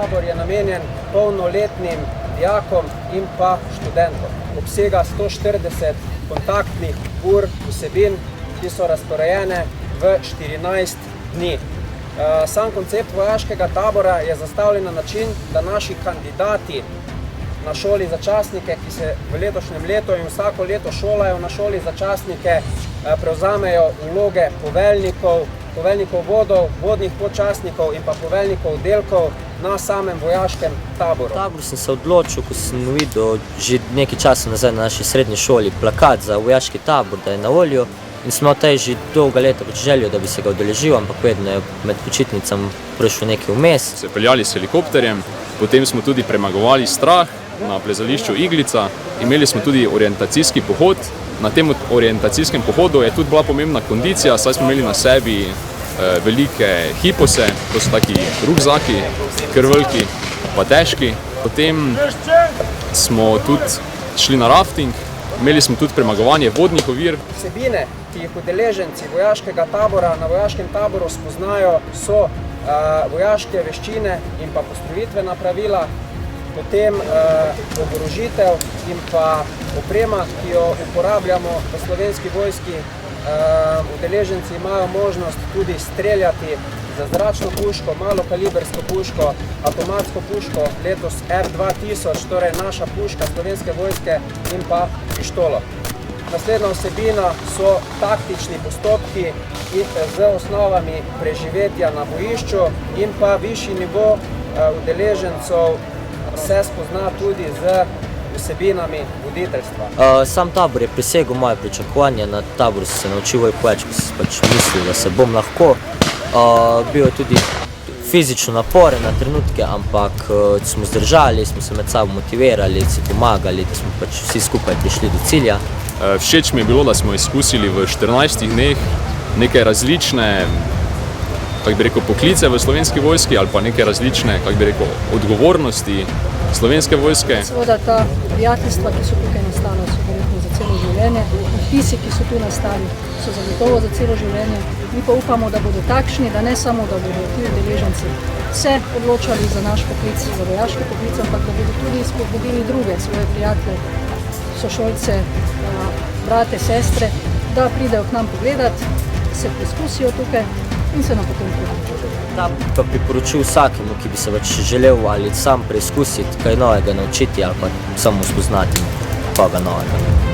tabor je namenjen polnoletnim dijakom in pa študentom. Obsega 140 kontaktnih ur vsebin, ki so razporejene v 14 dni. Sam koncept vojaškega tabora je zastavljen na način, da naši kandidati na šoli za častnike, ki se v letošnjem letu in vsako leto šolajo na šoli za častnike, prevzamejo vloge poveljnikov vodov, vodnih podčastnikov in pa poveljnikov oddelkov na samem vojaškem taboru. Tabor sem se odločil, ko sem videl že nekaj časa nazaj na naši srednji šoli plakat za vojaški tabor, da je na voljo. In sem imel tej že dolga leta željo, da bi se ga udeležil, ampak vedno je med počitnicami prišel nekaj vmes. Se peljali s helikopterjem, potem smo tudi premagovali strah na plezališču Iglica, imeli smo tudi orientacijski pohod. Na tem orientacijskem pohodu je tudi bila pomembna kondicija, saj smo imeli na sebi velike hipose, to so taki rukzaki, kar veliki, pa težki. Potem smo tudi šli na rafting, imeli smo tudi premagovanje vodnih ovir. Vsebine, ki jih udeleženci vojaškega tabora na vojaškem taboru spoznajo, so vojaške veščine in pa postrojitvena pravila, potem oborožitev in pa oprema, ki jo uporabljamo v Slovenski vojski. Udeleženci imajo možnost tudi streljati za zračno puško, malokalibersko puško, avtomatsko puško, letos R2000, torej naša puška Slovenske vojske, in pa pištolo. Naslednja vsebina so taktični postopki z osnovami preživetja na bojišču in pa višji nivo udeležencev se spozna tudi z vsebinami voditeljstva. Sam tabor je presegel moje pričakovanja, na taboru sem se naučil veliko več, ko sem pač mislil, da se bom lahko. Bil je tudi fizično naporen na trenutke, ampak smo zdržali, smo se med sabo motivirali, si pomagali, da smo pač vsi skupaj prišli do cilja. Všeč mi je bilo, da smo izkusili v 14 dneh neke različne, kako bi rekel, poklice v Slovenski vojski ali pa neke različne, kako bi rekel, odgovornosti Slovenske vojske. Seveda ta prijateljstva, ki so tukaj nastala, so verjetno za celo življenje. Vtisi, ki so tu nastali, so zagotovo za celo življenje. Mi pa upamo, da bodo takšni, da ne samo, da bodo ti udeleženci se odločali za naš poklic, za vojaški poklic, ampak da bodo tudi spodbudili druge svoje prijatelje, sošolce, brate, sestre, da pridejo k nam pogledati, se preizkusijo tukaj in se nam potem pripričajo. Da pa priporočil vsakemu, ki bi se pač želel ali sam preizkusiti kaj novega naučiti ali pa samo spoznati koga novega.